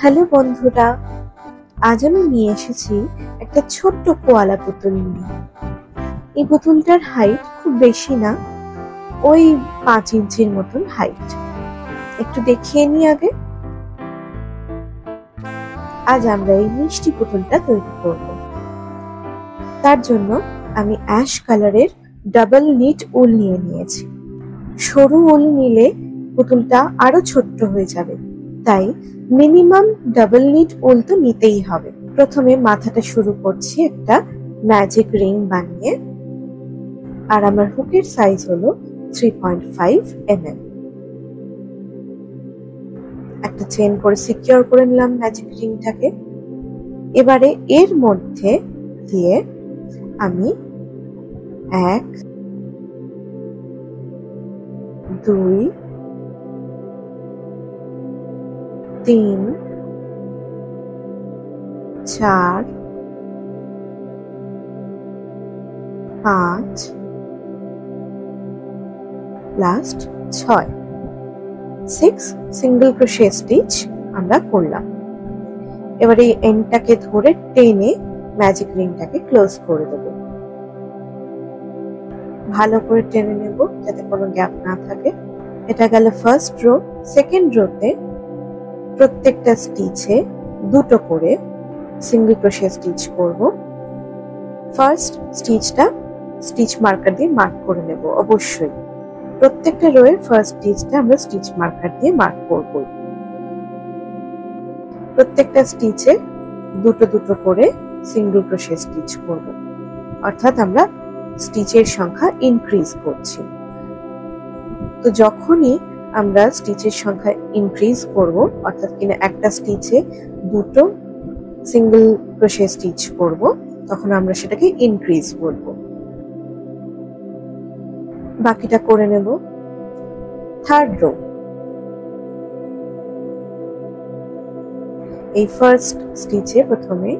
Hello বন্ধুরা, আজ আমি নিয়ে এসেছি একটা ছোট্ট কোয়ালা পুতুল নিয়ে। এই পুতুলটার হাইট খুব বেশি না, ওই 5 ইঞ্চির মতন হাইট। একটু দেখিয়ে নিই আগে। আজ আমরা এই মিষ্টি পুতুলটা তৈরি করব। তার জন্য আমি অ্যাশ কালারের ডাবল নিট উল নিয়ে নিয়েছি। সরু উল নিলে পুতুলটা আরো ছোট্ট হয়ে যাবে, তাই মিনিমাম ডাবল নিট উল তো নিতেই হবে। প্রথমে মাথাটা শুরু করছি একটা ম্যাজিক রিং বানিয়ে, আর আমার হুকের সাইজ হলো 3.5 mm। একটা চেন করে সিকিউর করে নিলাম ম্যাজিক রিংটাকে। এবারে এর মধ্যে দিয়ে আমি 1 2 3 4 5 লাস্ট 6 সিঙ্গেল ক্রোশে স্টিচ আমরা করলাম। এবারে এই এন্ডটাকে ধরে টেনে ম্যাজিক রিংটাকে ক্লোজ করে দেব। ভালো করে টেনে নেব যাতে কোনো গ্যাপ না থাকে। এটা গেল ফার্স্ট রো। সেকেন্ড রোতে প্রত্যেকটা স্টিচে দুটো করে সিঙ্গেল ক্রোশে স্টিচ করব। ফার্স্ট স্টিচটা স্টিচ মার্কার দিয়ে মার্ক করে নেব। অবশ্যই প্রত্যেকটা রোয়ের ফার্স্ট স্টিচটা আমরা স্টিচ মার্কার দিয়ে মার্ক করব। প্রত্যেকটা স্টিচে দুটো দুটো করে সিঙ্গেল ক্রোশে স্টিচ করব, অর্থাৎ আমরা স্টিচের সংখ্যা ইনক্রিজ করছি। তো যখনই আমরা স্টিচের সংখ্যা ইনক্রিজ করব, অর্থাৎ কিনা একটা স্টিচে দুটো সিঙ্গেল ক্রোশে স্টিচ করব, তখন আমরা সেটাকে ইনক্রিজ বলব। বাকিটা করে নেব। থার্ড রো, এই ফার্স্ট স্টিচে প্রথমে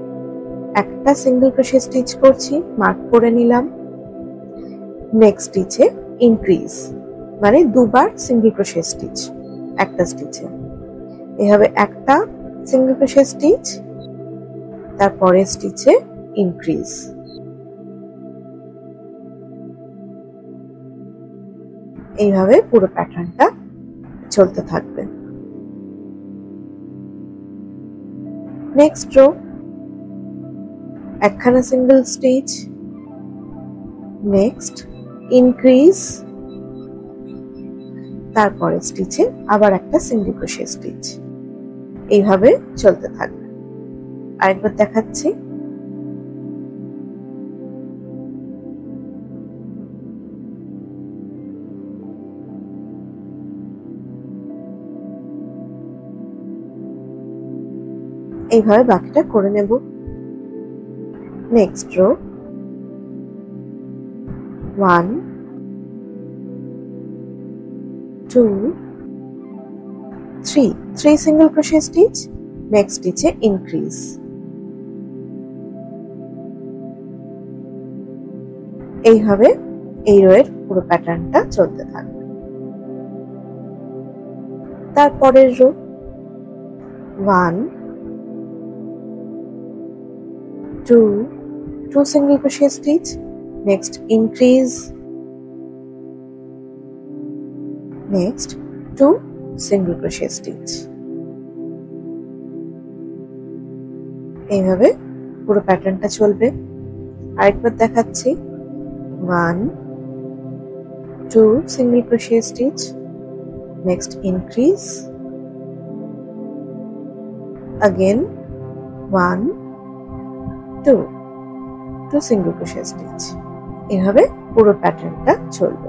একটা সিঙ্গেল ক্রোশে স্টিচ করছি, মার্ক করে নিলাম। নেক্সট স্টিচে ইনক্রিজ, মানে দুবার সিঙ্গেল ক্রোশে স্টিচ একটা স্টিচে। এভাবে একটা সিঙ্গেল ক্রোশে স্টিচ, তারপরে স্টিচে ইনক্রিজ। এইভাবে পুরো প্যাটার্নটা চলতে থাকবে। নেক্সট রো, একখানা সিঙ্গেল স্টিচ, নেক্সট ইনক্রিজ, তারপরে স্টিচে আবার একটা সিঙ্গেল ক্রোশে স্টিচ। এইভাবে চলতে থাকবে। আরেকবার দেখাচ্ছি। এইভাবে বাকিটা করে নেব। Next row, 1 2 3 single crochet stitch, next স্টিচে ইনক্রিজ। এইভাবে এই রো এর পুরো প্যাটার্নটা চলতে থাকবে। তারপরের row, 1 2 single crochet stitch, next increase, next 2 single crochet stitch. এইভাবে পুরো প্যাটার্নটা চলবে। আরেকবার দেখাচ্ছি। 1 2 single crochet stitch, next increase, again 1 2 single crochet stitch. এভাবে পুরো প্যাটার্নটা চলবে।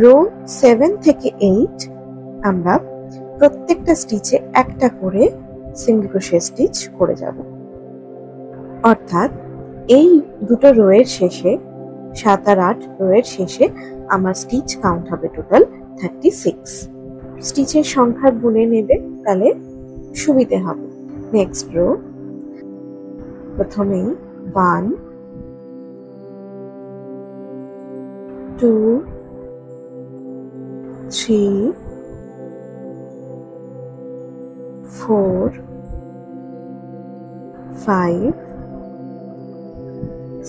রো 7 থেকে 8 আমরা প্রত্যেকটা স্টিচে একটা করে সিঙ্গেল ক্রোশে স্টিচ করে যাব। অর্থাৎ এই দুটো রো এর শেষে, 7 আর 8 রো এর শেষে আমার স্টিচ কাউন্ট হবে টোটাল 36। স্টিচের সংখ্যা গুনে নেবে, তাহলে সুবিধে হবে। নেক্সট রো, প্রথমেই 1 2 3 4 4 5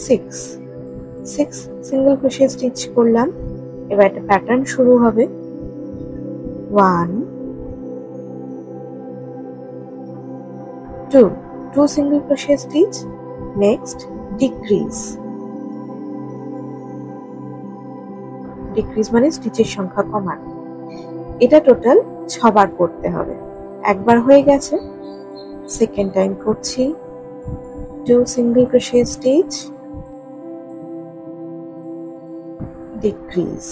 6 সিঙ্গেল ক্রোশে স্টিচ করলাম। এবার একটা প্যাটার্ন শুরু হবে। 1 2 single crochet stitch, next decrease মানে স্টিচের সংখ্যা কমানো। এটা টোটাল 6 বার করতে হবে। একবার হয়ে গেছে, সেকেন্ড টাইম করছি। 2 single crochet stitch, decrease,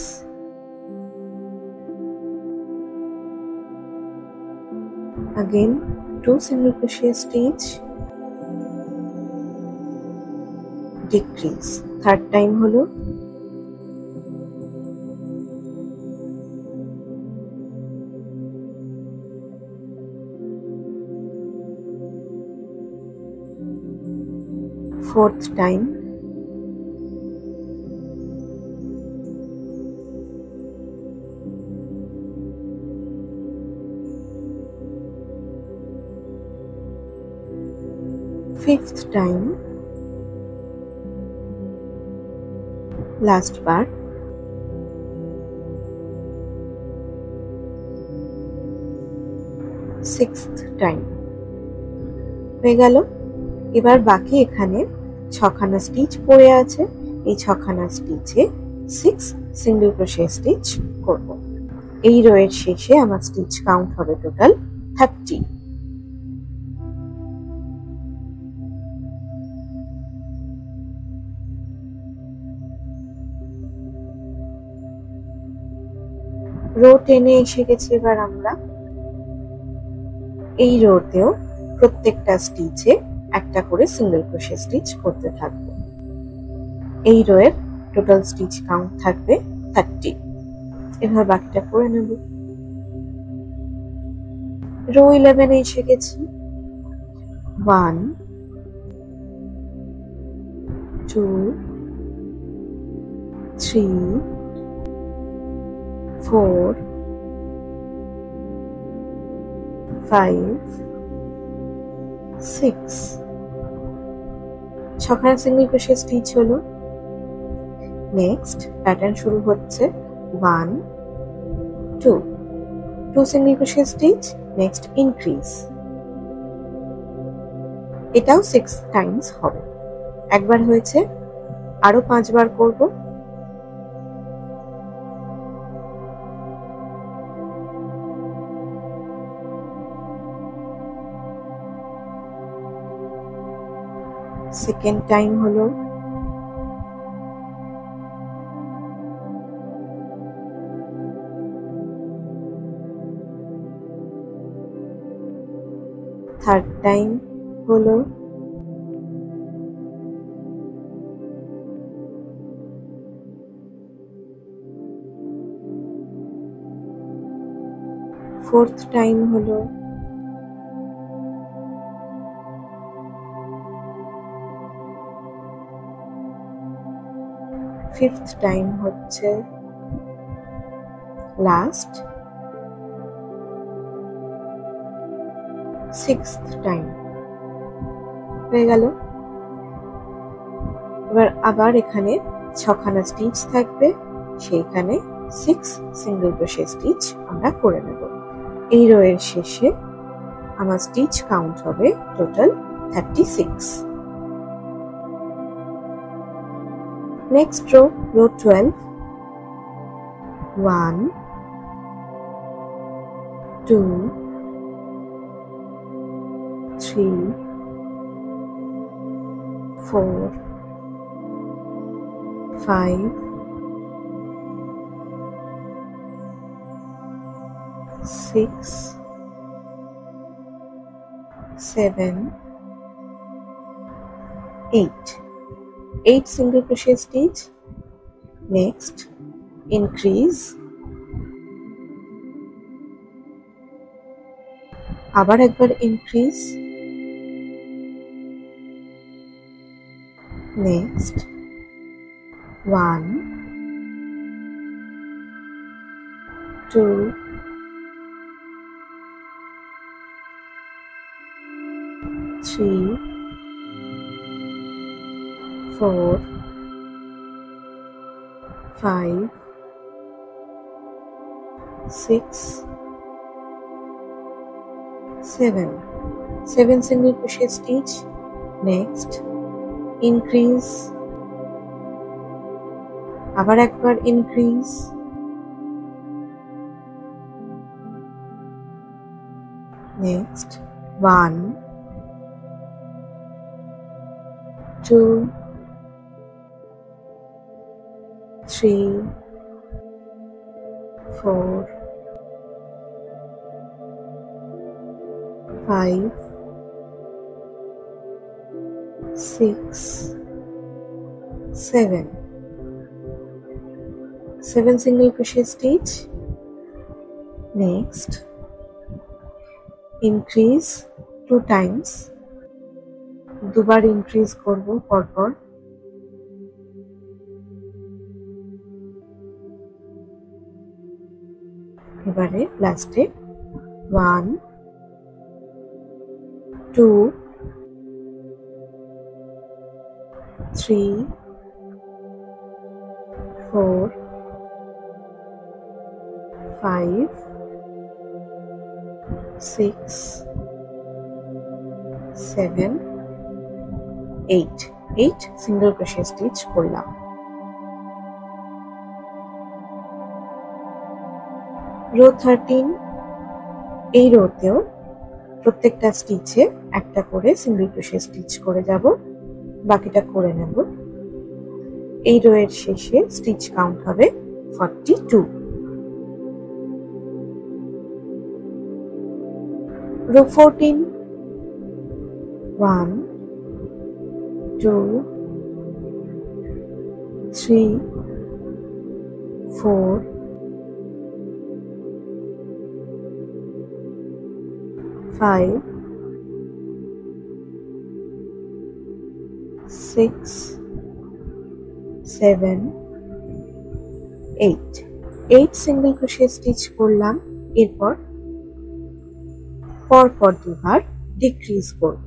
again 2 single crochet stitch, decrease, third time হলো fourth time, fifth time, last bar, sixth time হয়ে গেল। এবার বাকি এখানে 6খানা স্টিচ পড়ে আছে, এই 6খানা স্টিচে 6 সিঙ্গেল ক্রোশে স্টিচ করব। এই রোয়ের শেষে আমার স্টিচ কাউন্ট হবে টোটাল 30। রো টেনে এসে গেছে। এবার আমরা এই রোতেও প্রত্যেকটা স্টিচে একটা করে সিঙ্গেল ক্রোশে স্টিচ করতে থাকবো। এই রোয়ের টোটাল স্টিচ কাউন্ট থাকবে 30। এবার বাকিটা করে নেব। রো 11 এসে গেছি। 1 2 3 4 5 6 6খানা সিঙ্গেল ক্রোশে স্টিচ হলো। নেক্সট প্যাটার্ন শুরু হচ্ছে। 1 2 single crochet stitch, next increase. এটাও 6 টাইমস হবে। একবার হয়েছে, আরো 5 বার করব। সেকেন্ড টাইম হলো। থার্ড টাইম হলো। ফোর্থ টাইম হলো। ফিফথ টাইম হচ্ছে লাস্ট। সিক্সথ টাইম হয়ে গেল। এবার আবার এখানে 6খানা স্টিচ থাকবে, সেইখানে 6 সিঙ্গেল ক্রোশে স্টিচ আমরা করে নেব। এই রোয়ের শেষে আমার স্টিচ কাউন্ট হবে total 36। Next row 12। 1 2 3 4 5 6 7 8 single crochet stitch. Next increase, আবার একবার increase, next 1 2 3 4 5 6 7 7 single crochet stitch. Next increase, আবার একবার increase, next 1 2 3 4 5 6 7 7 single crochet stitch. Next increase 2 times, দুবার increase করব পরপর। এবারে লাস্টে 1 2 3 4 5 6 7 8 single crochet stitch করলাম। রো 13, এই রোতেও প্রত্যেকটা স্টিচে একটা করে সিঙ্গেল ক্রোশে স্টিচ করে যাব, বাকিটা করে নেব। এই রো এর শেষে স্টিচ কাউন্ট হবে 42। রো 14 1 2 3 4 5 6 7 8 সিঙ্গেল ক্রোশে স্টিচ করলাম। এরপর পরপর দুবার ডিক্রিজ করব।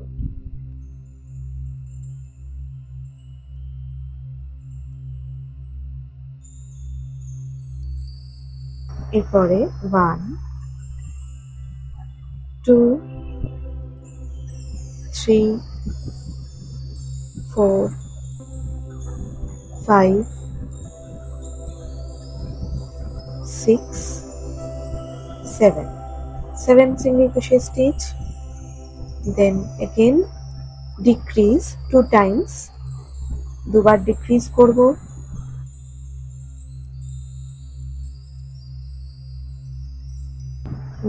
এরপরে 1 2 3 4 5 6 7 single crochet stitch, then again decrease 2 times, দুবার decrease করব।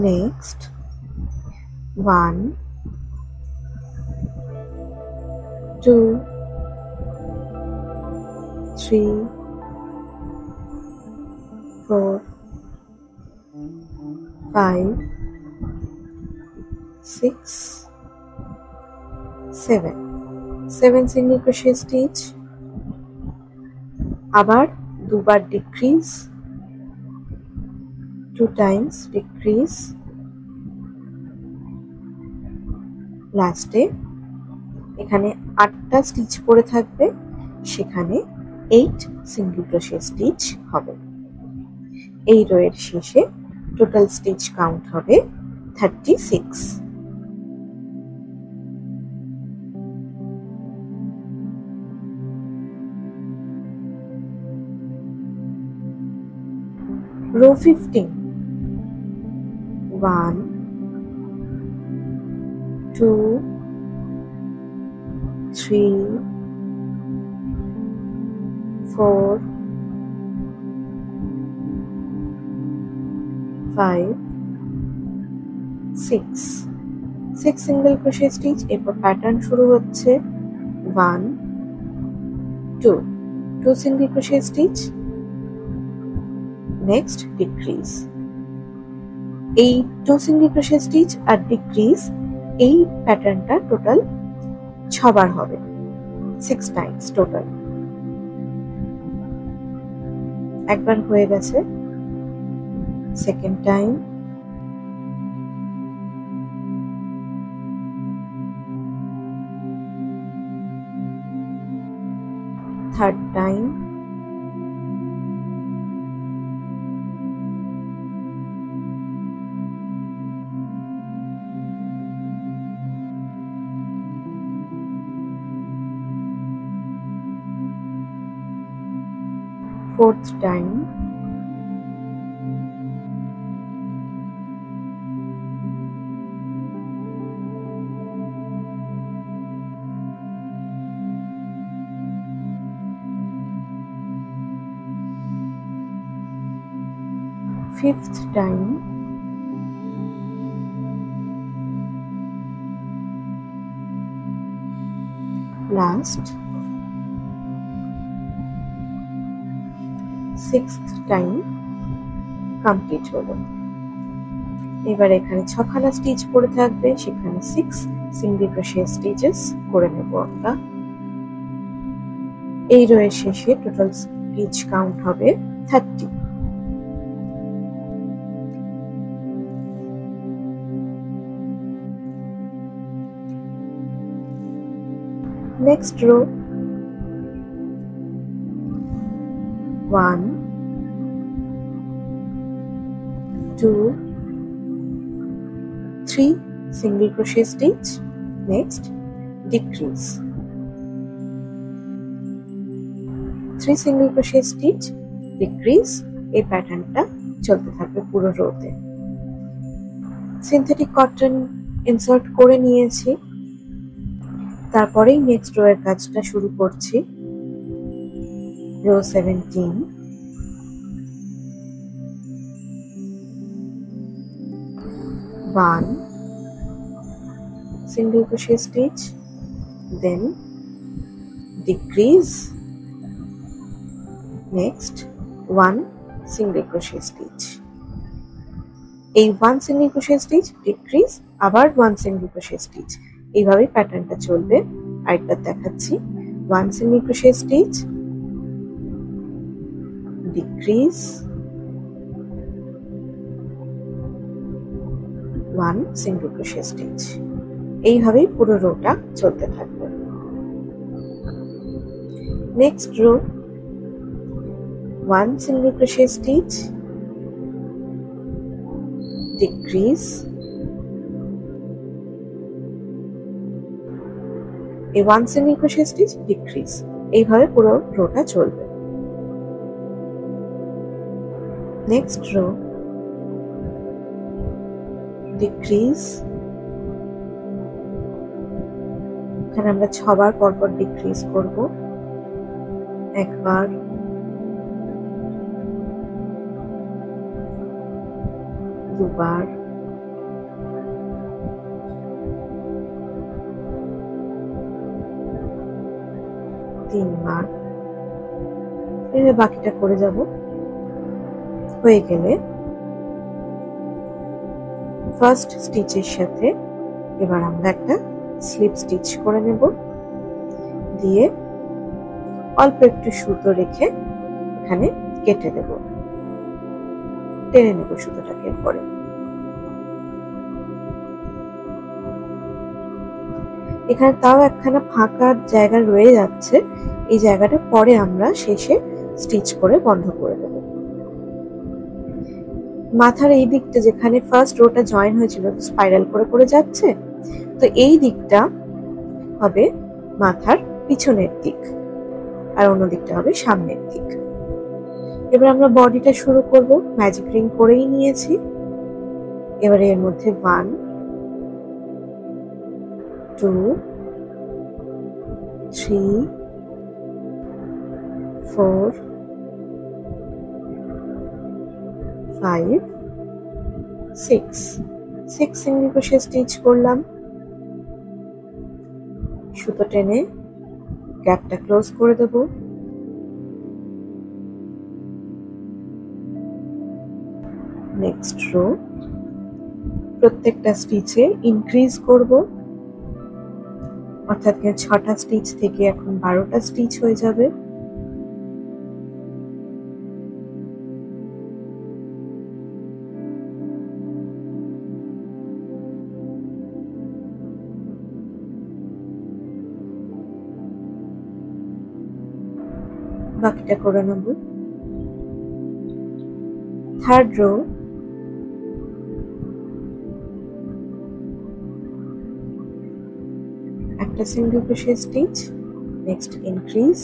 Next 1 2 3 4 5 6 7 single crochet stitch, আবার দুবার decrease, 2 times decrease, লাস্টে এখানে 8টা স্টিচ পড়ে থাকবে, সেখানে 8 সিঙ্গেল ক্রোশে স্টিচ হবে। এই রো এর শেষে টোটাল স্টিচ কাউন্ট হবে 36। Row 15 1 2 3 4 5 6 single crochet stitch. এরপর প্যাটার্ন শুরু হচ্ছে 1 2 single crochet stitch, next decrease. এই 2 সিঙ্গেল ক্রোশে স্টিচ আর ডিক্রিজ, এই প্যাটার্নটা টোটাল 6 বার হবে, 6 টাইমস টোটাল। একবার হয়ে গেছে, second time, third time, fourth time, fifth time, last, sixth time complete হলো। এবার এখানে 6খানা স্টিচ পড়ে থাকবে, সেখানে 6 সিঙ্গেল ক্রোশেট স্টিচেস করে নেব আমরা। এই রোয়ের শেষে টোটাল স্টিচ কাউন্ট হবে 30। Next row 1 2 3 single crochet stitch, next decrease, 3 single crochet stitch, decrease। এই প্যাটার্নটা চলতে থাকবে পুরো রোতে। সিনথেটিক কটন ইনসার্ট করে নিয়েছি, তারপরেই নেক্সট রো এর কাজটা শুরু করছি। Row 17, 1 single crochet stitch, then decrease, next 1 single crochet stitch। এই 1 single crochet stitch, decrease, আবার 1 single crochet stitch, এইভাবেই প্যাটার্নটা চলবে। আরেকবার দেখাচ্ছি, 1 single crochet stitch, decrease, 1 single crochet stitch, এইভাবেই পুরো রোটা চলতে থাকবে। Next row 1 single crochet stitch, decrease, এই 1 single crochet stitch, decrease, এইভাবে পুরো রোটা চলবে। নেক্সট রো decrease, এখানে আমরা 6 বার পরপর ডিক্রিজ করব। একবার, দুবার, তিনবার, এভাবে বাকিটা করে যাব। হয়ে গেলে ফার্স্ট স্টিচের সাথে এবার আমরা একটা স্লিপ স্টিচ করে নেব, দিয়ে অল্প একটু সুতো রেখে এখানে কেটে দেব, টেনে নেব সুতোটাকে। পরে এখানে তাও একখানা ফাঁকা জায়গা রয়ে যাচ্ছে, এই জায়গাটা পরে আমরা শেষে স্টিচ করে বন্ধ করে দেব। মাথার এই দিকটা যেখানে ফার্স্ট রোটা জয়েন হয়েছিল স্পাইরাল করে করে যাচ্ছে, তো এই দিকটা হবে মাথার পিছনের দিক, আর অন্য দিকটা হবে সামনের দিক। এবার আমরা বডিটা শুরু করব। ম্যাজিক রিং করেই নিয়েছি। এবারে এর মধ্যে 1 2 3 4 5 6 সিঙ্গেল ক্রোশে স্টিচ করলাম। সুতো টেনে গ্যাপটা ক্লোজ করে দেব। নেক্সট রো প্রত্যেকটা স্টিচে ইনক্রিজ করব, অর্থাৎ 6টা স্টিচ থেকে এখন 12টা স্টিচ হয়ে যাবে। বাকিটা করে নেব। থার্ড রো, একটা single crochet stitch, next increase,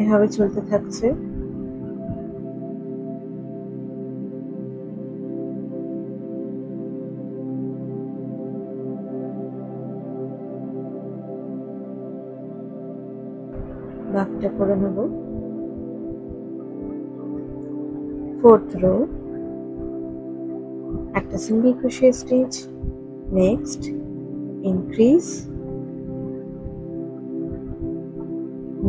এভাবে চলতে থাকছে। বাকিটা করে নেব। ফোর্থ রো, একটা single crochet stitch, next increase,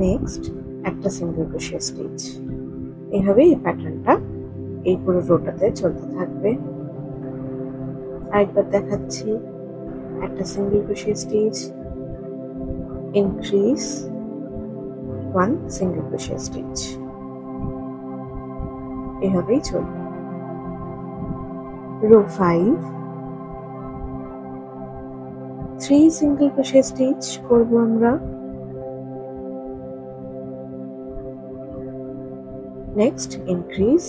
next একটা সিঙ্গেল ক্রোশেট স্টিচ। এইভাবে এই প্যাটার্নটা এই পুরো রোটাতে চলতে থাকবে। আরেকবার দেখাচ্ছি, একটা single crochet stitch, increase, one single crochet stitch, এভাবেই চলবে। রো 5, 3 সিঙ্গেল ক্রোশেট স্টিচ করব আমরা। নেক্সট ইনক্রিজ,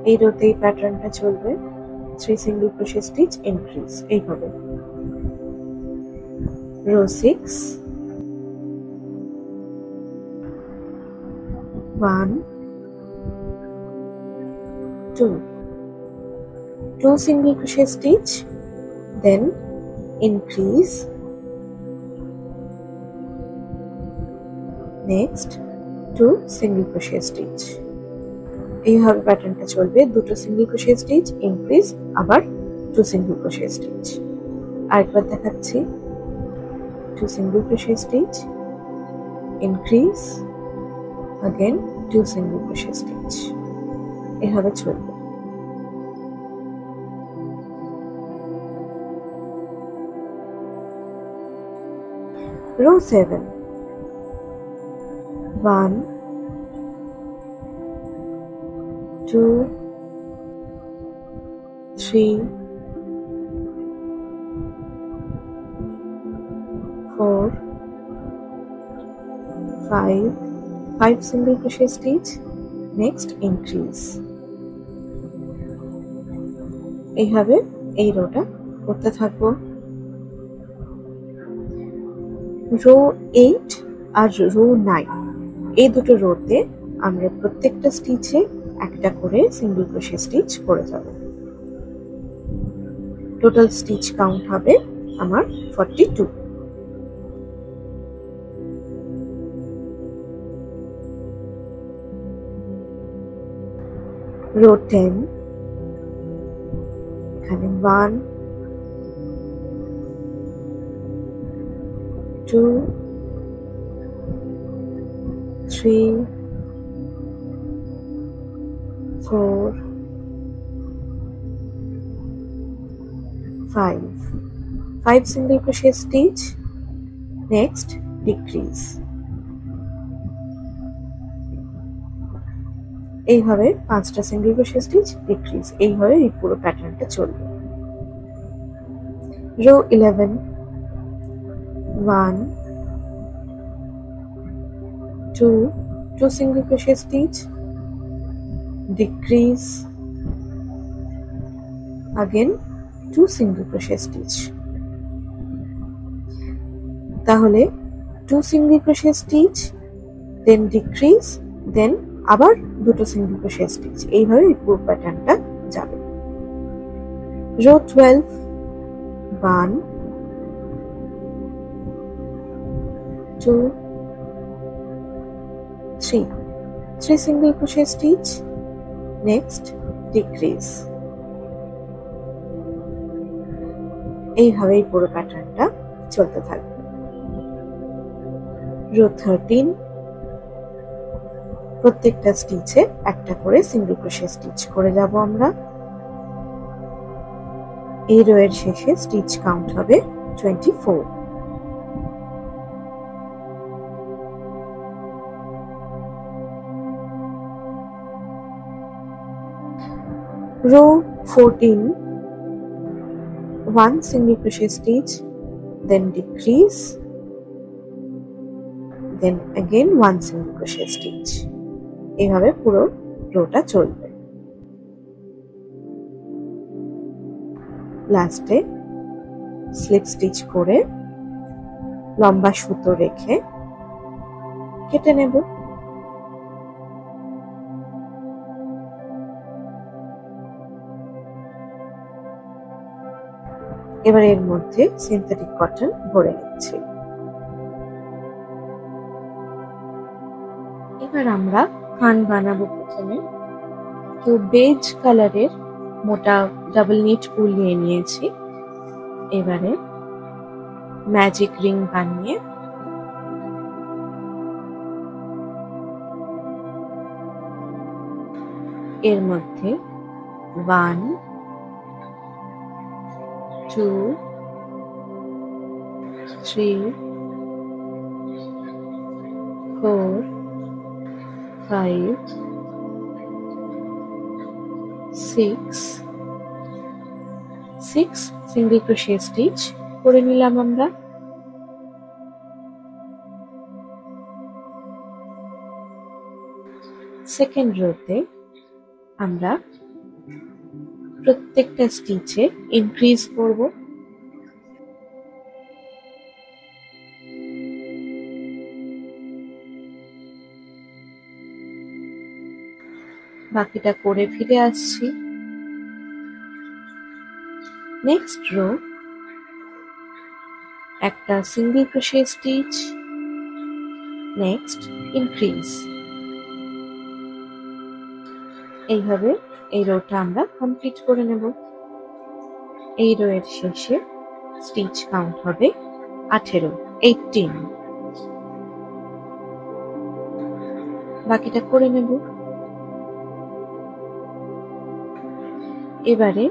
এই রোতেই প্যাটার্নটা চলবে। 3 সিঙ্গেল ক্রোশেট স্টিচ, ইনক্রিজ, এইভাবে। Rho 6, 1 2 single crochet stitch, then increase, next 2 single crochet stitch। এইভাবে প্যাটার্নটা চলবে। দুটো সিঙ্গেল ক্রোশেট স্টিচ, ইনক্রিজ, আবার 2 সিঙ্গেল ক্রোশেট স্টিচ। আরেকবার দেখাচ্ছি, 2 single crochet stitch, increase, again 2 single crochet stitch, এভাবে চলবে। Row 7, 1 2 3 4 5 single crochet stitch, next increase। এইভাবে এই রোটা করতে থাকবো। রো 8 আর রো 9, এই দুটো রোতে আমরা প্রত্যেকটা স্টিচে একটা করে সিঙ্গেল ক্রোশেট স্টিচ করে যাব। টোটাল স্টিচ কাউন্ট হবে আমার 42। রো 10, এখানে 1 2 3 4 5 single crochet stitch, next decrease। এইভাবে 5টা সিঙ্গেল ক্রোশেট স্টিচ, ডিক্রিজ, এইভাবে এই পুরো প্যাটার্নটা চলবে। Rho 11, 1 2 single crochet stitch, decrease, again 2 single crochet stitch। তাহলে 2 single crochet stitch, then decrease, then আবার দুটো সিঙ্গেল ক্রোশেট স্টিচ, এইভাবে এই পুরো প্যাটার্নটা যাবে। Row 12, 1 2 3 single crochet stitch, next decrease. এইভাবে এই পুরো প্যাটার্নটা চলতে থাকবে। রো 13, প্রত্যেকটা স্টিচে একটা করে সিঙ্গেল ক্রোশেট স্টিচ করে যাব আমরা। এই রো এর শেষে স্টিচ কাউন্ট হবে 24। Row 14, one single crochet stitch, then decrease, then again one single crochet stitch. এইভাবে পুরো রোটা চলবে। লাস্টে স্লিপ স্টিচ করে লম্বা সুতো রেখে কেটে নেব। এবার এর মধ্যে সিনথেটিক কটন ভরে নিচ্ছি। এবার আমরা কান বানাবো। প্রথমে তো বেজ কালারের মোটা ডাবল নিট উল নিয়ে নিয়েছি। এবারে ম্যাজিক রিং বানিয়ে এর মধ্যে 1 2 3 4 5 6 সিঙ্গেল ক্রোশে স্টিচ করে নিলাম আমরা। সেকেন্ড রোতে আমরা প্রত্যেকটা স্টিচে ইনক্রিজ করব। বাকিটা করে ফিরে আসছি। নেক্সট রো একটা single crochet stitch, next increase. এইভাবে এই রোটা আমরা কমপ্লিট করে নেব। এই রো এর শেষে স্টিচ কাউন্ট হবে 18। বাকিটা করে নেব। এবারে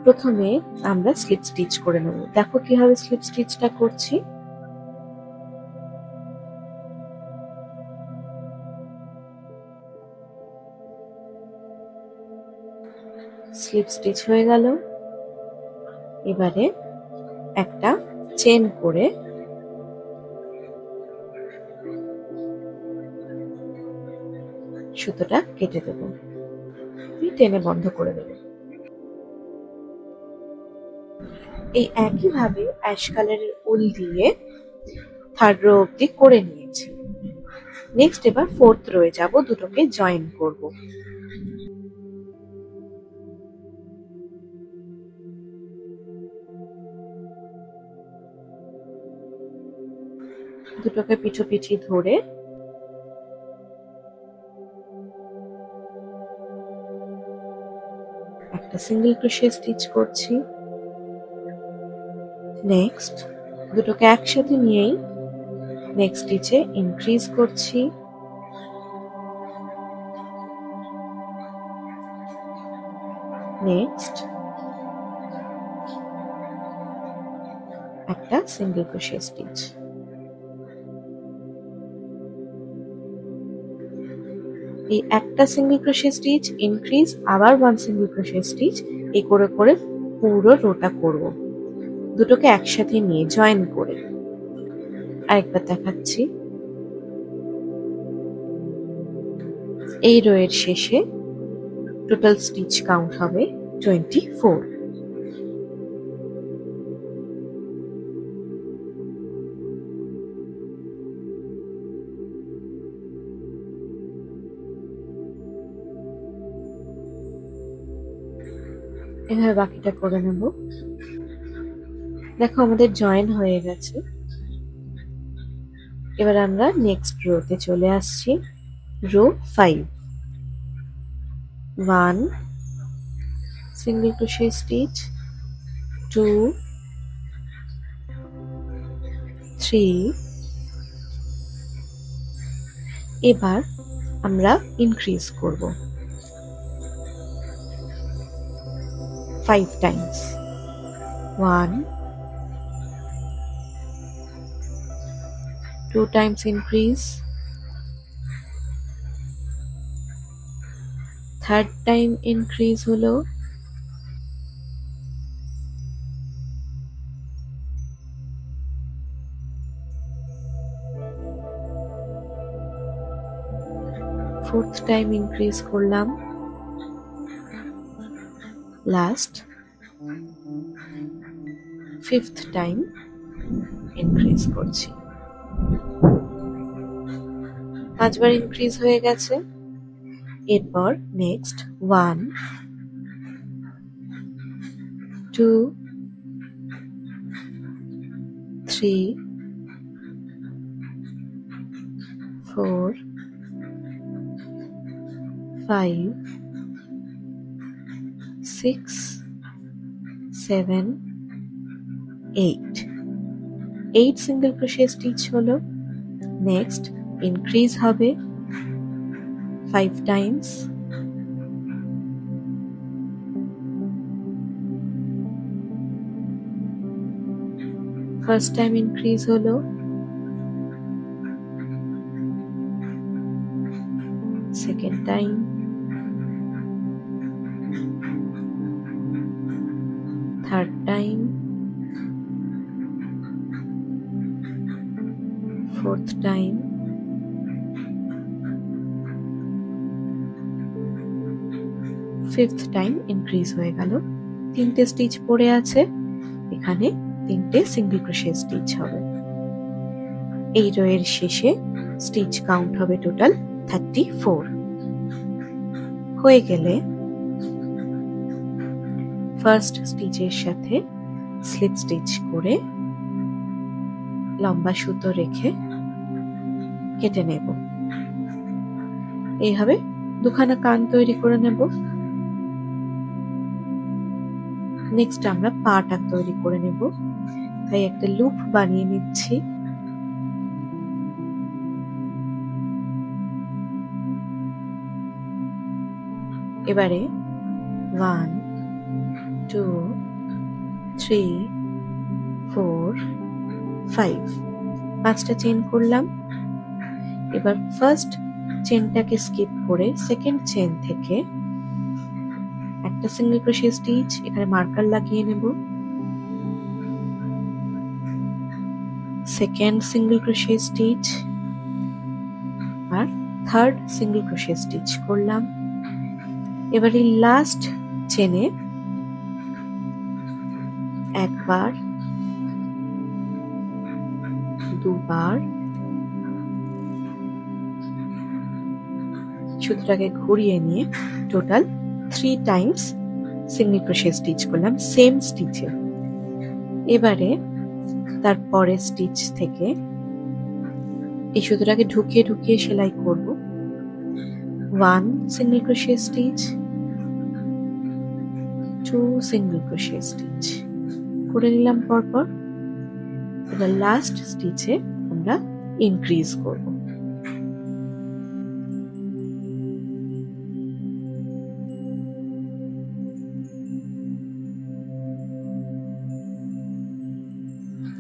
প্রথমে আমরা স্লিপ স্টিচ করে নেব। দেখো কিভাবে স্লিপ স্টিচটা করছি। স্লিপ স্টিচ হয়ে গেল। এবারে একটা চেন করে সুতোটা কেটে দেব। টেনে বন্ধ করে দেব। এই একইভাবে অ্যাশ কালারের উল দিয়ে থার্ড রো অব্দি করে নিয়েছি। নেক্সট এবার ফোর্থ রোয়ে যাব, দুটোকে জয়েন করব। দুটোকে পিঠোপিঠি ধরে একটা সিঙ্গেল ক্রোশে স্টিচ করছি। নেক্সট দুটোকে একসাথে নিয়েই নেক্সট স্টিচে ইনক্রিজ করছি। নেক্সট একটা সিঙ্গেল ক্রোশে স্টিচ। এই একটা সিঙ্গেল ক্রোশে স্টিচ ইনক্রিজ, আবার ওয়ান সিঙ্গেল ক্রোশে স্টিচ, এই করে করে পুরো রোটা করব, দুটোকে একসাথে নিয়ে জয়েন করে। আরেকবার দেখাচ্ছি। এই রো এর শেষে টোটাল স্টিচ কাউন্ট হবে 24। এভাবে বাকিটা করে নেব। দেখো আমাদের জয়েন হয়ে গেছে। এবার আমরা নেক্সট রোতে চলে আসছি। Row 5, 1 single crochet stitch, 2 3। এবার আমরা ইনক্রিজ করব 5 times. 1 2 times increase, third time increase হলো, 4th টাইম ইনক্রিজ করলাম, লাস্ট 5th টাইম ইনক্রিজ করছি। 5 বার ইনক্রিজ হয়ে গেছে। এরপর নেক্সট 1 2 3 4 5 6 7 8 সিঙ্গেল ক্রোশেট স্টিচ হলো। নেক্সট ইনক্রিজ হবে 5 টাইমস, ফার্স্ট টাইম ইনক্রিজ হলো, second time, third time, fourth time, fifth time increase হয়ে গেল। 3টে স্টিচ পড়ে আছে, এখানে 3টে সিঙ্গেল ক্রোশেট স্টিচ হবে। এই রো এর শেষে স্টিচ কাউন্ট হবে টোটাল 34। হয়ে গেলে ফার্স্ট স্টিচের সাথে স্লিপ স্টিচ করে লম্বা সুতো রেখে কেটে নেব। এইভাবে দুখানা কান তৈরি করে নেব। নেক্সট আমরা পাটা তৈরি করে নেব, তাই একটা লুপ বানিয়ে নিচ্ছি। এবারে 1 2 3 4 5 5টা চেইন করলাম। এবার ফার্স্ট চেইনটাকে স্কিপ করে সেকেন্ড চেইন থেকে একটা সিঙ্গেল ক্রোশেট স্টিচ এখানে মার্কার লাগিয়ে নেব, সেকেন্ড সিঙ্গেল ক্রোশেট স্টিচ আর থার্ড সিঙ্গেল ক্রোশেট স্টিচ করলাম। এবারে লাস্ট চেনে একবার, দুবার সুতোটাকে ঘুরিয়ে নিয়ে total 3 Times single crochet stitch করলাম সেম স্টিচে। এবারে তারপরে স্টিচ থেকে এই সুতোটাকে ঢুকিয়ে ঢুকিয়ে সেলাই করব। 1 single crochet stitch, 2 single crochet stitch করে নিলাম পরপর। এবার লাস্ট স্টিচে আমরা ইনক্রিজ করব।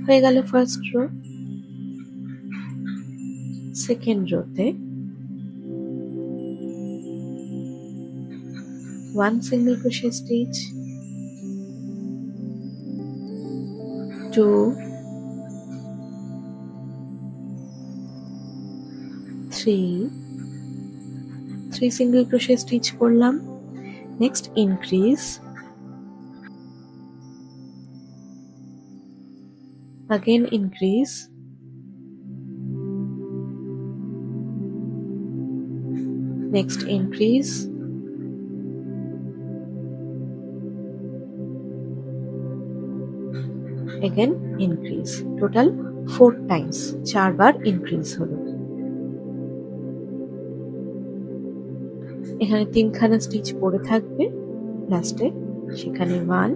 হয়ে গেল ফার্স্ট রো। সেকেন্ড রোতে 1 single crochet stitch, 2 3 single crochet stitch করলাম। Next increase, again increase, next increase, again increase, total 4 times 4 বার increase হলো। এখানে 3খানা স্টিচ পড়ে থাকবে লাস্টে, সেখানে 1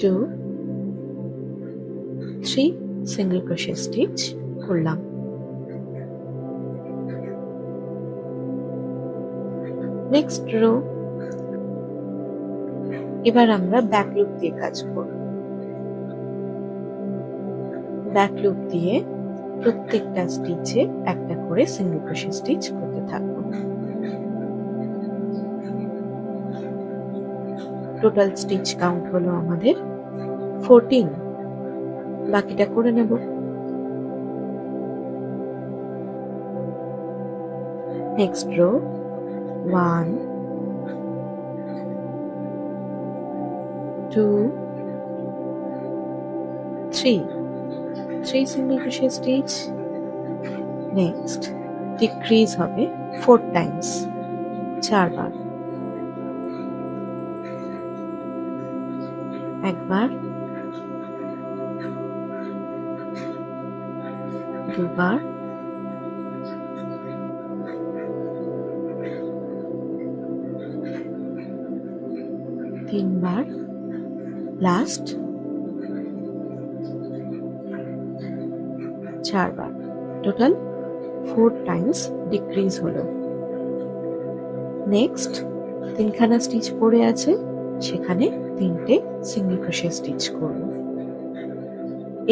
2 3 সিঙ্গেল ক্রোশেট স্টিচ করলাম। Next row. এবার আমরা ব্যাক লুপ দিয়ে কাজ করব। ব্যাক লুপ দিয়ে প্রত্যেকটা স্টিচে একটা করে সিঙ্গেল ক্রোশেট স্টিচ করতে থাকবো। টোটাল স্টিচ কাউন্ট হলো আমাদের 14। বাকিটা করে নেব। Next row, 1, 2, 3, 3 single crochet stitch. Next, decrease হবে 4 times, 4 বার, একবার, দুবার, তিনবার, লাস্ট 4 বার, টোটাল 4 টাইমস ডিক্রিজ হলো। নেক্সট, তিনখানা স্টিচ পড়ে আছে, সেখানে 3টে সিঙ্গেল ক্রোশে স্টিচ করব।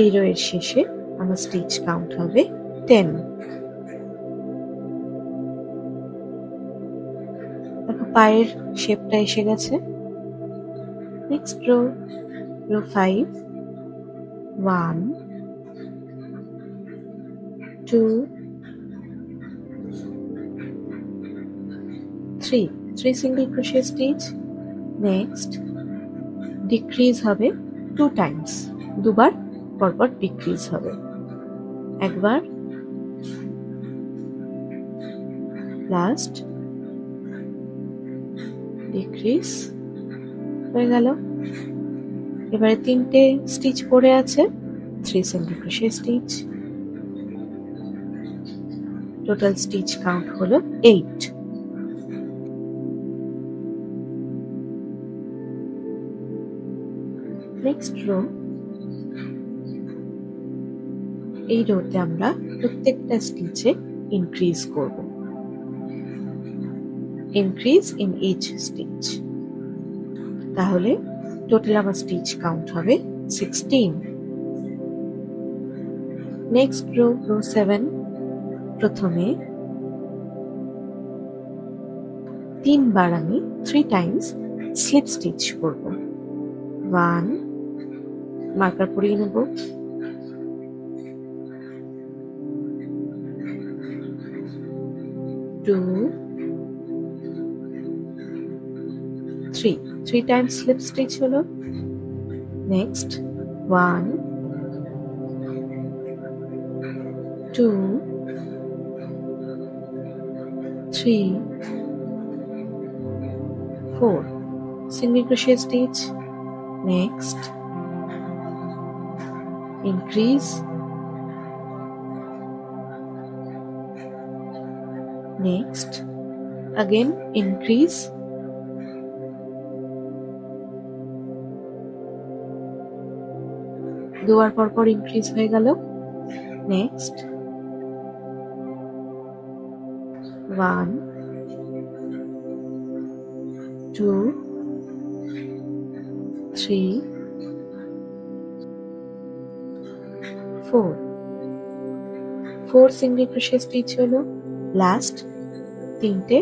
এই রো এর শেষে আমার স্টিচ কাউন্ট হবে 10। দেখো পায়ের শেপটা এসে গেছে। Next row, row 5, 1, 2, 3 single crochet stitch. Next, decrease হবে 2 টাইমস, দুবার পরপর ডিক্রিজ হবে, একবার, লাস্ট, ডিক্রিজ হয়ে গেল। এবারে 3টে স্টিচ পড়ে আছে, 3 single crochet stitch. Total stitch count হলো 8। নেক্সট রো, এই রোতে আমরা প্রত্যেকটা স্টিচে ইনক্রিজ করব, ইনক্রিজ ইন ইচ স্টিচ। তাহলে টোটাল আমার স্টিচ কাউন্ট হবে 16। নেক্সট রো, রো 7, প্রথমে 3 বার আমি 3 টাইমস স্লিপ স্টিচ করব। 1, মার্কার পরিয়ে নেব, 2, 3 টাইমস স্লিপ স্টিচ হলো। Next 1, 2, 3, 4 single crochet stitch. Next, increase, next again increase, দুবার পরপর ইনক্রিজ হয়ে গেল। নেক্সট 1, 2, 3, 4 সিঙ্গেল ক্রোশে স্টিচ হলো। লাস্ট 3টে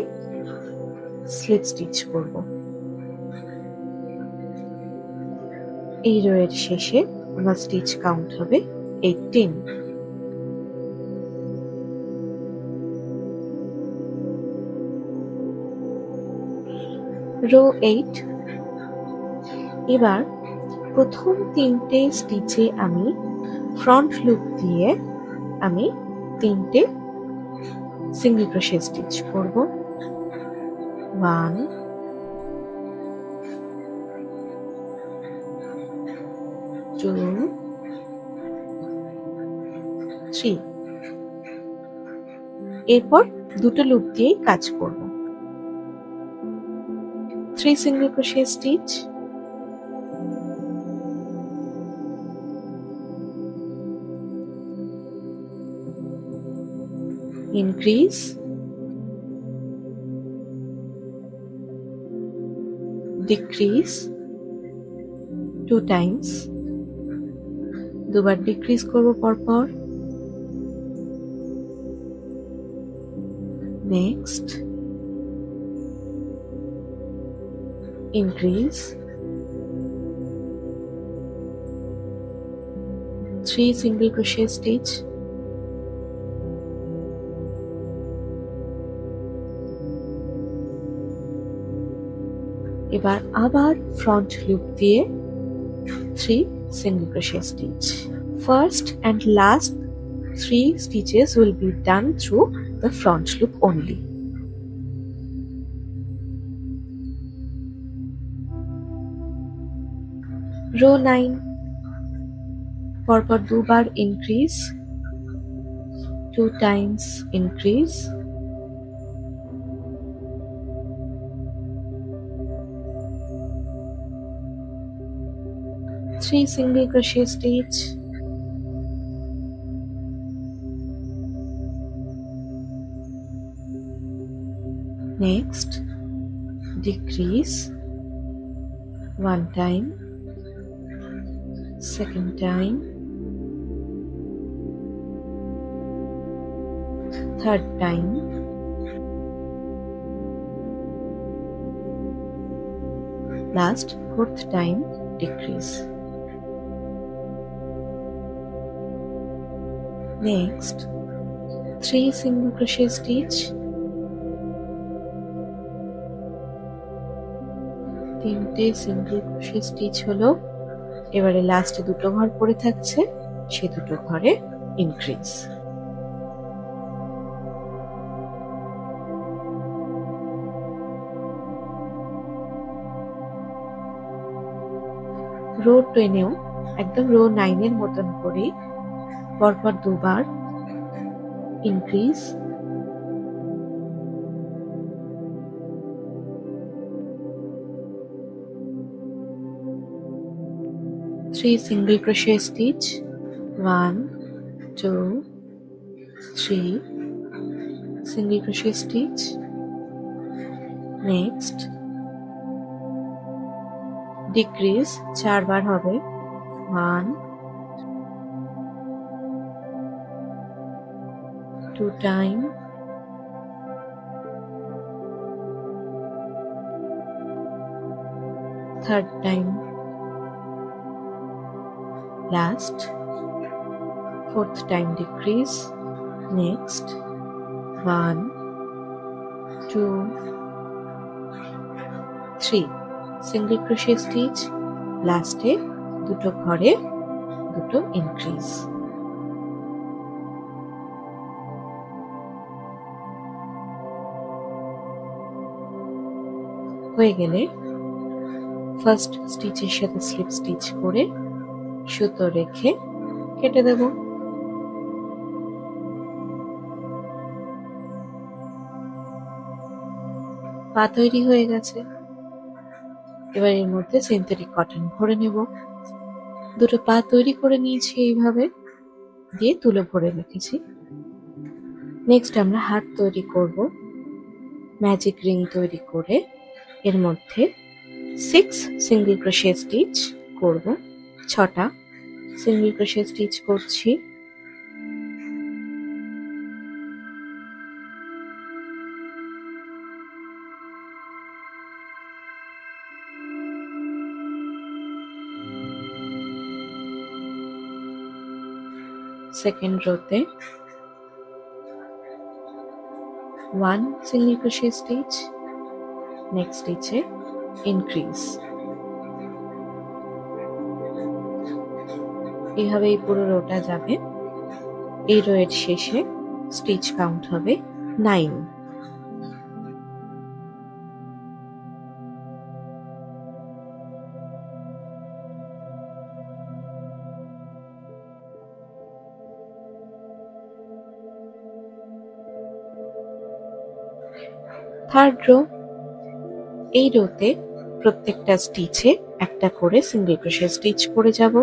স্লিপ স্টিচ করব। এই রো এর শেষে আমার স্টিচ কাউন্ট হবে 18। রো 8। এবার প্রথম 3টে স্টিচে আমি ফ্রন্ট লুপ দিয়ে আমি 3টে সিঙ্গেল ক্রোশে স্টিচ করব। 1, 2, 3। এরপর দুটো লুপ দিয়েই কাজ করব। 3 single crochet stitch, increase, decrease 2 times, দুবার ডিক্রিজ করব পরপর। Next increase, 3 single crochet stitch, এবার আবার ফ্রন্ট লুপ দিয়ে 3 single crochet stitch. First and last 3 stitches will be done through the front loop only. Row 9 পরপর দুবার increase, 2 times increase, three single crochet stitch, next decrease, 1 time, second time, third time, last fourth time decrease. Next 3 single crochet stitch, 3টে single crochet stitch হলো। এবারে লাস্টে দুটো ঘর পড়ে থাকছে, সে দুটো ঘরে ইনক্রিজ। রো 10এও একদম রো 9 এর মতন করে পরপর দুবার increase, 3 single crochet stitch, 1 2 3 single crochet stitch, next decrease 4 বার হবে, 1 2 time, third time, last fourth time decrease, next 1 2 3 single crochet stitch, লাস্টে দুটো ঘরে দুটো ইনক্রিজ। হয়ে গেলে ফার্স্ট স্টিচের সাথে স্লিপ স্টিচ করে সুতো রেখে কেটে দেব। পা তৈরি হয়ে গেছে। এবার এর মধ্যে সিনথেটিক কটন ভরে নেব। দুটো পা তৈরি করে নিয়েছি, এইভাবে দিয়ে তুলো ভরে রেখেছি। নেক্সট আমরা হাত তৈরি করব। ম্যাজিক রিং তৈরি করে এর মধ্যে 6 সিঙ্গেল ক্রোশে স্টিচ করব। 6টা সিঙ্গেল ক্রোশে স্টিচ করছি। সেকেন্ড রোতে 1 single crochet stitch, next stitch এ increase। এইভাবে এই পুরো রোটা যাবে। এই রো এর শেষে স্টিচ কাউন্ট হবে 9। থার্ড রো, এই রোতে প্রত্যেকটা স্টিচে একটা করে সিঙ্গেল ক্রোশে স্টিচ করে যাব।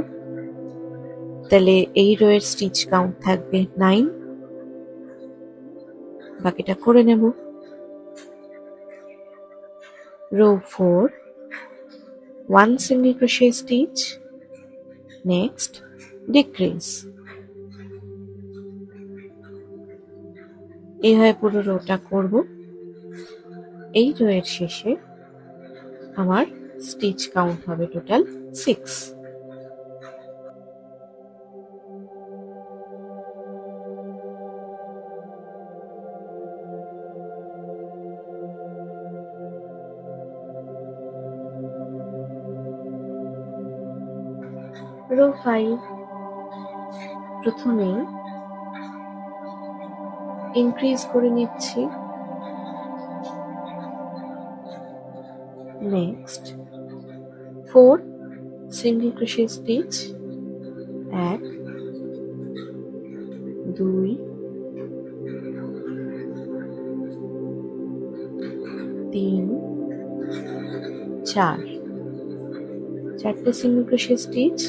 তাহলে এই রো এর স্টিচ কাউন্ট থাকবে 9। বাকিটা করে নেব। Row 4, 1 single crochet stitch, next decrease। এইভাবে পুরো রোটা করব। এই রো এর শেষে আমার স্টিচ কাউন্ট হবে টোটাল 6। রো 5 প্রথমেই ইনক্রিজ করে নিচ্ছি। নেক্সট 4 সিঙ্গেল ক্রোশে স্টিচ, 1 2 3 4 চারটে সিঙ্গেল ক্রোশে স্টিচ,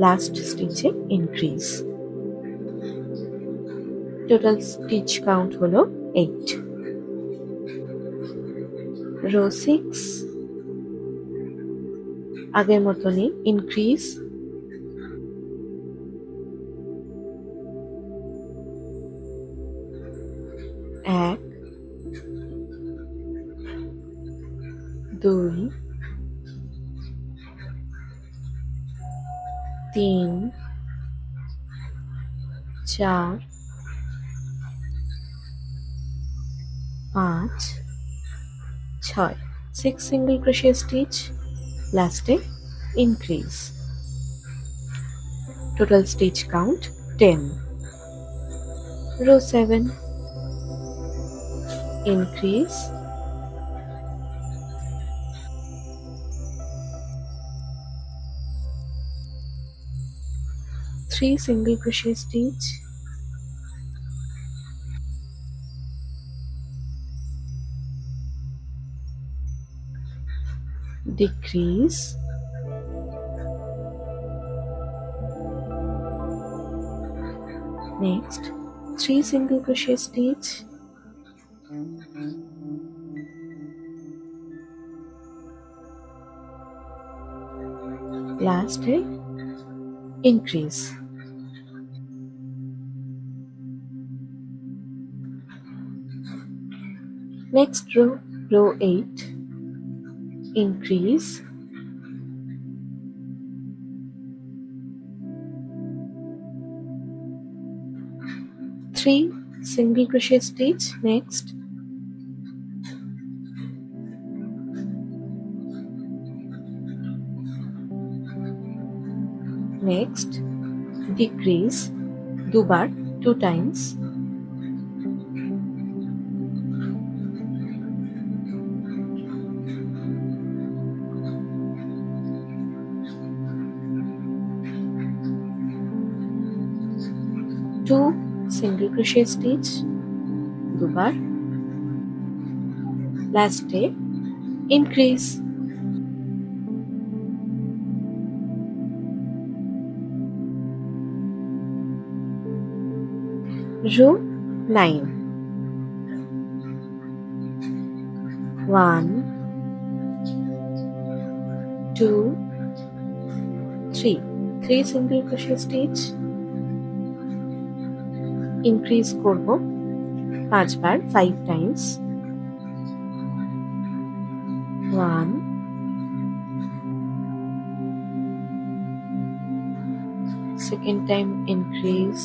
লাস্ট স্টিচে ইনক্রিজ। টোটাল স্টিচ কাউন্ট হলো 8। রো 6 আগের মতনই ইনক্রিজ, 1 2 3 4 5 6 6 সিঙ্গেল ক্রোশে স্টিচ, লাস্টে increase. Total stitch count 10। Row 7 increase, 3 single crochet stitch, decrease, next 3 single crochet stitch, last increase, next row 8, increase, three single crochet stitch, next decrease দুবার 2 times, two single crochet stitch দুবার, লাস্টে increase, row 9, 1 2 3 single crochet stitch, increase করব 5 বার 5 times, 1 second time increase,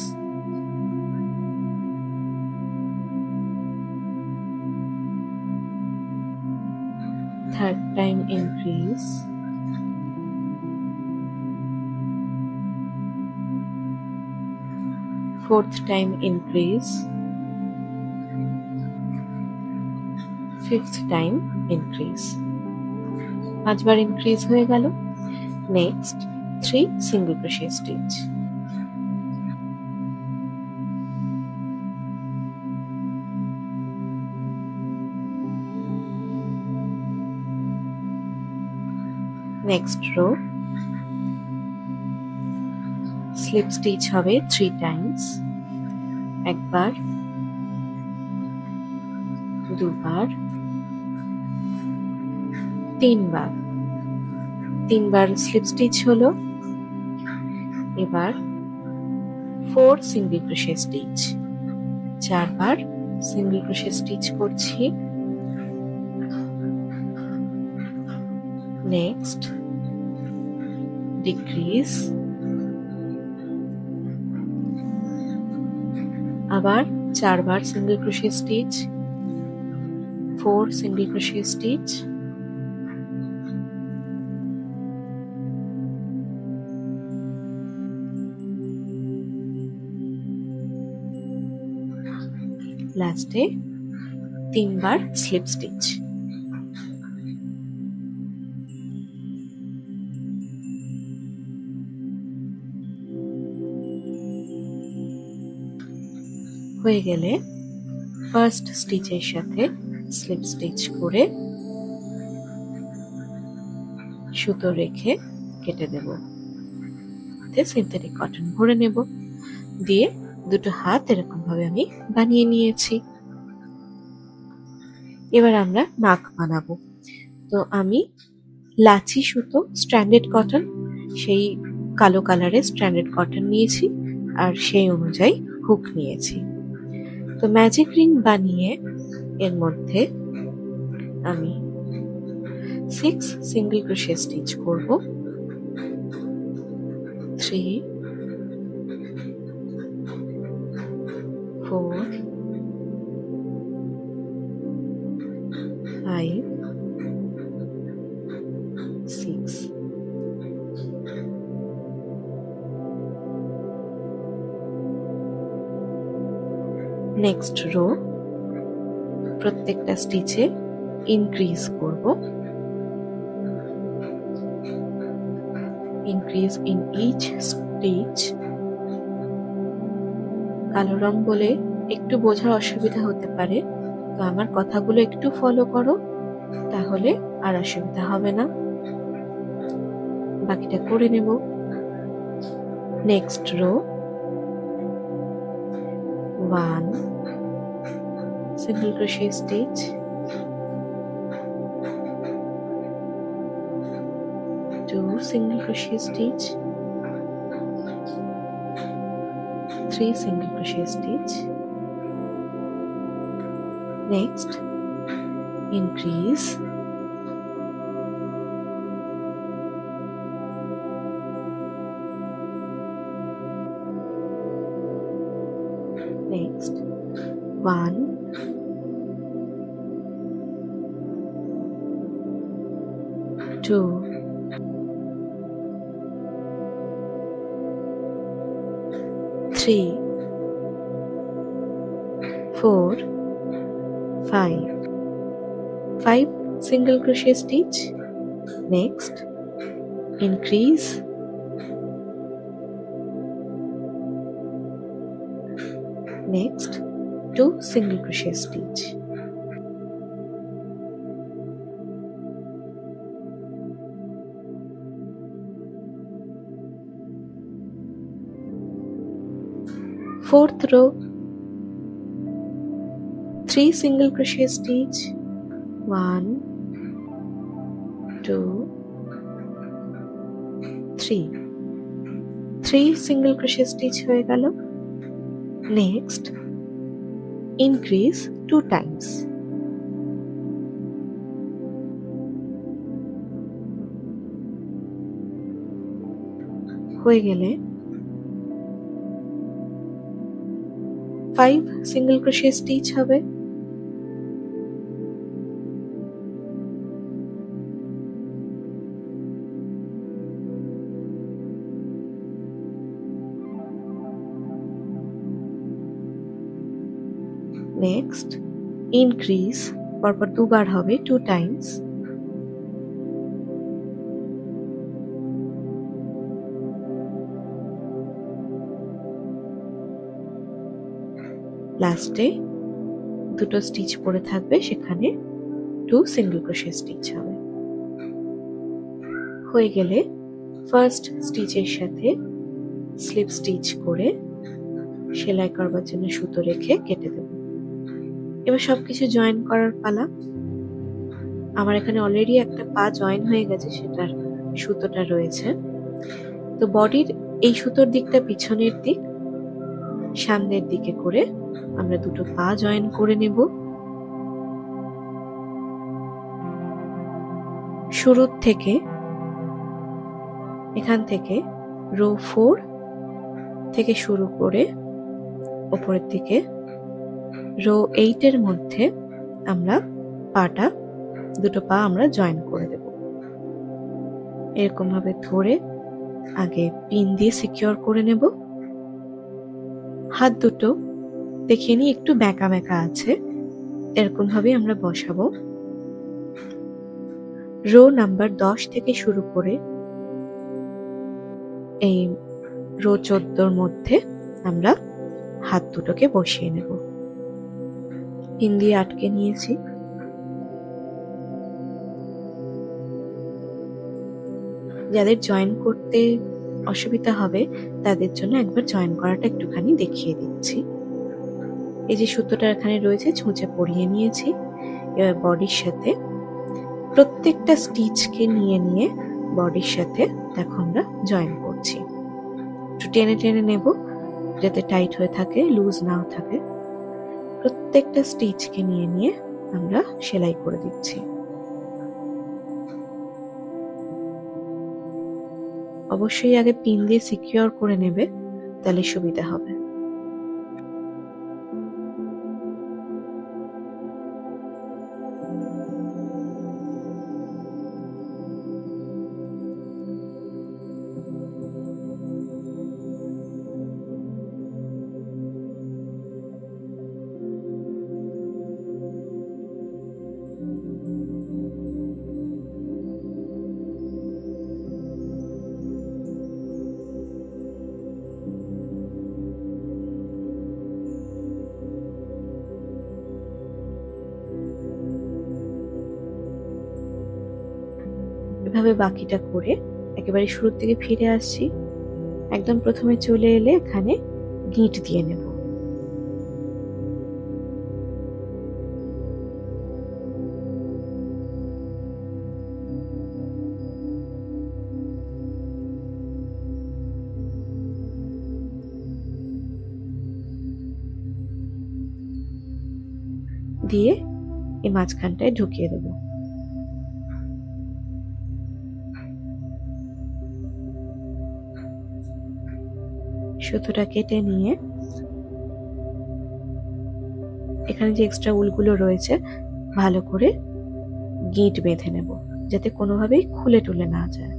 third time increase, fourth time increase, fifth time increase, 5 বার increase হয়ে গেল। next 3 single crochet stitch, next row slip stitch হবে 3 times, একবার দুবার তিনবার slip stitch হলো। এবার 4 single crochet stitch, 4 বার single crochet stitch করছি, next decrease, আবার 4 বার single crochet stitch, 4 single crochet stitch, লাস্টে 3 বার স্লিপ স্টিচ। হয়ে গেলে ফার্স্ট স্টিচের সাথে স্লিপ স্টিচ করে সুতো রেখে কেটে দেব। সিনথেটিক কটন ভরে নেব, দিয়ে দুটো হাত এরকম ভাবে আমি বানিয়ে নিয়েছি। এবার আমরা নাক বানাবো। তো আমি লাচি সুতো স্ট্র্যান্ডেড কটন, সেই কালো কালারের স্ট্র্যান্ডেড কটন নিয়েছি, আর সেই অনুযায়ী হুক নিয়েছি। তো ম্যাজিক রিং বানিয়ে এর মধ্যে আমি 6 সিঙ্গেল ক্রোশে স্টিচ করব। 3 4 5 6 নেক্সট রো প্রত্যেকটা স্টিচে ইনক্রিজ করব। Increase in each stitch. কালো রং বলে একটু বোঝার অসুবিধা হতে পারে, তো আমার কথাগুলো একটু ফলো করো, তাহলে আর অসুবিধা হবে না। বাকিটা করে নেব। Next row 1 single crochet stitch, 2 single crochet stitch, 3 single crochet stitch. Next, increase, next 1 2 3 4 5 single crochet stitch. Next, increase, next 2 single crochet stitch. Fourth row 3 single crochet stitch, 1 2 3 single crochet stitch হয়ে গেল। Next, increase 2 times. হয়ে গেলে 5 single crochet stitch হবে। Next, increase পরপর দুবার হবে, 2 times. লাস্টে দুটো স্টিচ পড়ে থাকবে, সেখানে 2 সিঙ্গেল ক্রোশে স্টিচ হবে। হয়ে গেলে ফার্স্ট স্টিচের সাথে স্লিপ স্টিচ করে সেলাই করবার জন্য সুতো রেখে কেটে দেব। এবার সবকিছু জয়েন করার পালা। আমার এখানে অলরেডি একটা পা জয়েন হয়ে গেছে, সেটার সুতোটা রয়েছে। তো বডির এই সুতোর দিকটা পিছনের দিক, সামনের দিকে করে আমরা দুটো পা জয়েন করে নেব। শুরুর থেকে এখান থেকে রো 4 থেকে শুরু করে উপরের দিকে রো 8 এর মধ্যে আমরা দুটো পা আমরা জয়েন করে দেব। এরকম ভাবে ধরে আগে পিন দিয়ে সিকিউর করে নেব। হাত দুটো দেখিয়ে নিই, একটু ব্যাকা ব্যাকা আছে, এরকম ভাবে আমরা বসাবো। রো নাম্বার 10 থেকে শুরু করে এই রো 14 মধ্যে আমরা হাত দুটোকে বসিয়ে নেব। পিন দিয়ে আটকে নিয়েছি। যাদের জয়েন করতে অসুবিধা হবে তাদের জন্য একবার জয়েন করাটা একটুখানি দেখিয়ে দিচ্ছি। এই যে সুতোটা এখানে রয়েছে, ছুঁচে পরিয়ে নিয়েছি। এবার বডির সাথে প্রত্যেকটা স্টিচকে নিয়ে নিয়ে বডির সাথে দেখো আমরা জয়েন করছি। একটু টেনে টেনে নেব যাতে টাইট হয়ে থাকে, লুজ নাও থাকে। প্রত্যেকটা স্টিচকে নিয়ে নিয়ে আমরা সেলাই করে দিচ্ছি। অবশ্যই আগে পিন দিয়ে সিকিউর করে নেবে, তাহলে সুবিধা হবে। এভাবে বাকিটা করে একেবারে শুরুর দিকে ফিরে আসছি। একদম প্রথমে চলে এলে এখানে গিঁট দিয়ে নেব। দিয়ে এই মাঝখানটায় ঢুকিয়ে দেব। সুতোটা কেটে নিয়ে এখানে যে এক্সট্রা উলগুলো রয়েছে ভালো করে গিঁট বেঁধে নেব, যাতে কোনোভাবেই খুলে টুলে না যায়।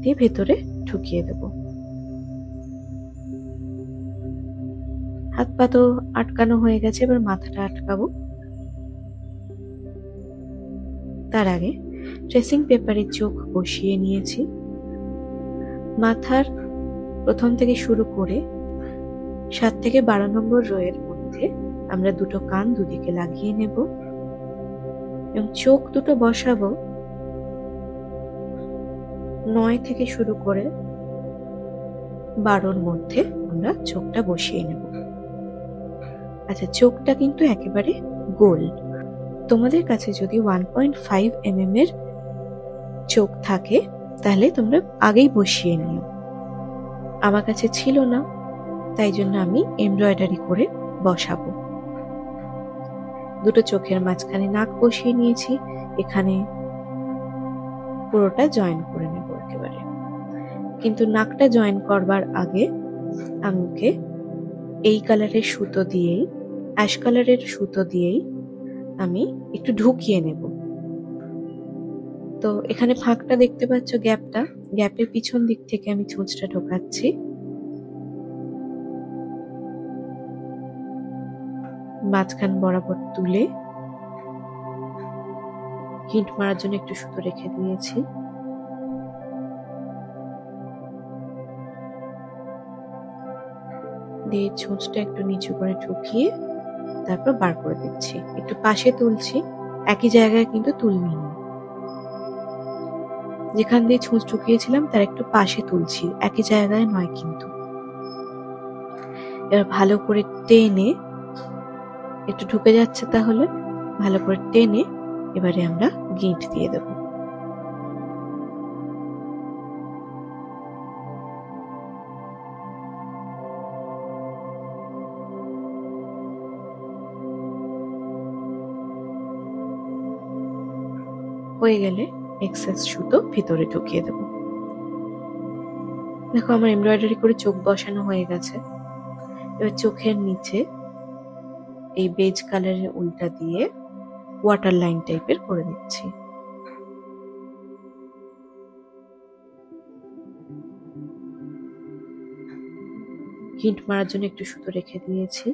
দিয়ে ভেতরে ঢুকিয়ে দেব। হাত পা তো আটকানো হয়ে গেছে, এবার মাথাটা আটকাবো। তার আগে ট্রেসিং পেপারে চোখ বসিয়ে নিয়েছি। মাথার প্রথম থেকে শুরু করে 7 থেকে 12 নম্বর রোয়ের মধ্যে আমরা দুটো কান দুদিকে লাগিয়ে নেব এবং চোখ দুটো বসাবো 9 থেকে শুরু করে 12র মধ্যে আমরা চোখটা বসিয়ে নেব। আচ্ছা, চোখটা কিন্তু একেবারে গোল। তোমাদের কাছে যদি 1.5 mm এর চোখ থাকে তাহলে তোমরা আগেই বসিয়ে নিও। আমার কাছে ছিল না, তাই জন্য আমি এমব্রয়ডারি করে বসাবো। দুটো চোখের মাঝখানে নাক বসিয়ে নিয়েছি, এখানে পুরোটা জয়েন করে নেব একেবারে। কিন্তু নাকটা জয়েন করবার আগে আমাকে এই কালারের সুতো দিয়েই, অ্যাশ কালারের সুতো দিয়েই আমি একটু ঢুকিয়ে নেব। তো এখানে ফাঁকটা দেখতে পাচ্ছ, গ্যাপটা, গ্যাপের পিছন দিক থেকে আমি ছুঁচটা ঢোকাচ্ছি। মাঝখান বরাবর তুলে হিট মারার জন্য একটু সুতো রেখে দিয়েছি। দিয়ে ছুঁচটা একটু নিচু করে ঢুকিয়ে তারপর বার করে দিচ্ছি। একটু পাশে তুলছি, একই জায়গায় কিন্তু তুলনি। যেখান দিয়ে ছুঁচ ঢুকিয়েছিলাম তার একটু পাশে তুলছি, একই জায়গায় নয় কিন্তু। এবার ভালো করে টেনে, একটু ঢুকে যাচ্ছে তাহলে ভালো করে টেনে এবারে আমরা গিঁট দিয়ে দেব। হয়ে গেলে এক্সেস সুতো ভিতরে ঢুকিয়ে দেব। দেখো আমার এমব্রয়ডারি করে চোখ বসানো হয়ে গেছে। এবার চোখের নিচে এই বেজ কালারের উলটা দিয়ে ওয়াটার লাইন টাইপের করে দিচ্ছি। হিট মারার জন্য একটু সুতো রেখে দিয়েছি।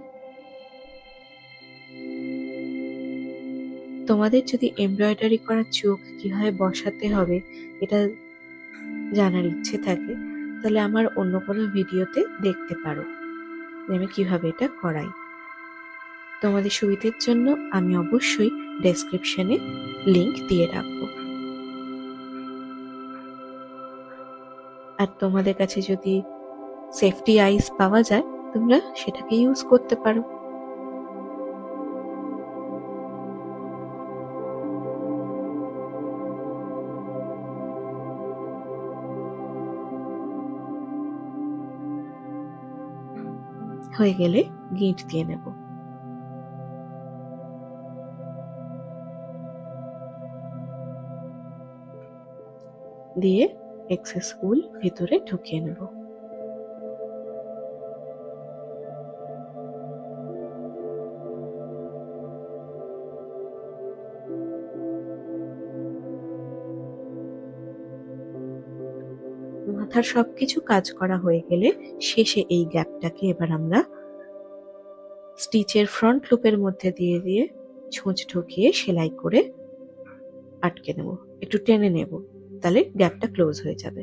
তোমাদের যদি এমব্রয়ডারি করা চোখ কিভাবে বসাতে হবে এটা জানার ইচ্ছে থাকে, তাহলে আমার অন্য কোনো ভিডিওতে দেখতে পারো যে আমি কিভাবে এটা করাই। তোমাদের সুবিধার জন্য আমি অবশ্যই ডেসক্রিপশনে লিংক দিয়ে রাখবো। আর তোমাদের কাছে যদি সেফটি আইস পাওয়া যায়, তোমরা সেটাকে ইউজ করতে পারো। হয়ে গেলে গিঁট দিয়ে নেব। দিয়ে এক্সেস উল ভিতরে ঢুকিয়ে নেব। মাথার সবকিছু কাজ করা হয়ে গেলে শেষে এই গ্যাপটাকে এবার আমরা স্টিচের ফ্রন্ট লুপের মধ্যে দিয়ে দিয়ে ছুঁচ ঢুকিয়ে সেলাই করে আটকে নেব, একটু টেনে নেব, তাহলে গ্যাপটা ক্লোজ হয়ে যাবে।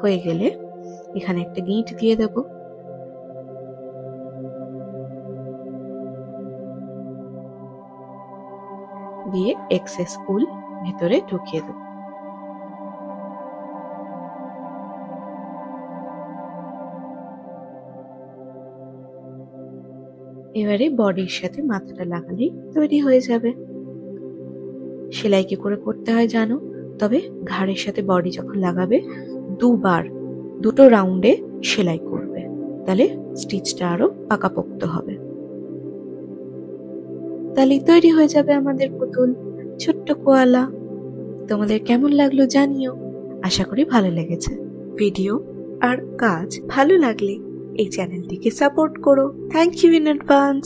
হয়ে গেলে এখানে একটা গিঁট দিয়ে দেব। দিয়ে এক্সেস উল ভেতরে ঢুকিয়ে দেব। এবারে বডির সাথে মাথাটা লাগালেই তৈরি হয়ে যাবে। সেলাই কি করে করতে হয় জানো? তবে ঘাড়ের সাথে বডি যখন লাগাবে দুটো রাউন্ডে সেলাই করবে, তাহলে স্টিচটা আরো পাকাপোক্ত হবে। তাহলে তৈরি হয়ে যাবে আমাদের পুতুল, ছোট্ট কোয়ালা। তোমাদের কেমন লাগলো জানিও, আশা করি ভালো লেগেছে। ভিডিও আর কাজ ভালো লাগলে এই চ্যানেলটিকে সাপোর্ট করো। Thank you in advance.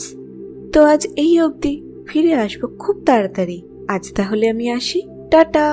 তো আজ এই অবধি, ফিরে আসবো খুব তাড়াতাড়ি। আজ তাহলে আমি আসি, টাটা।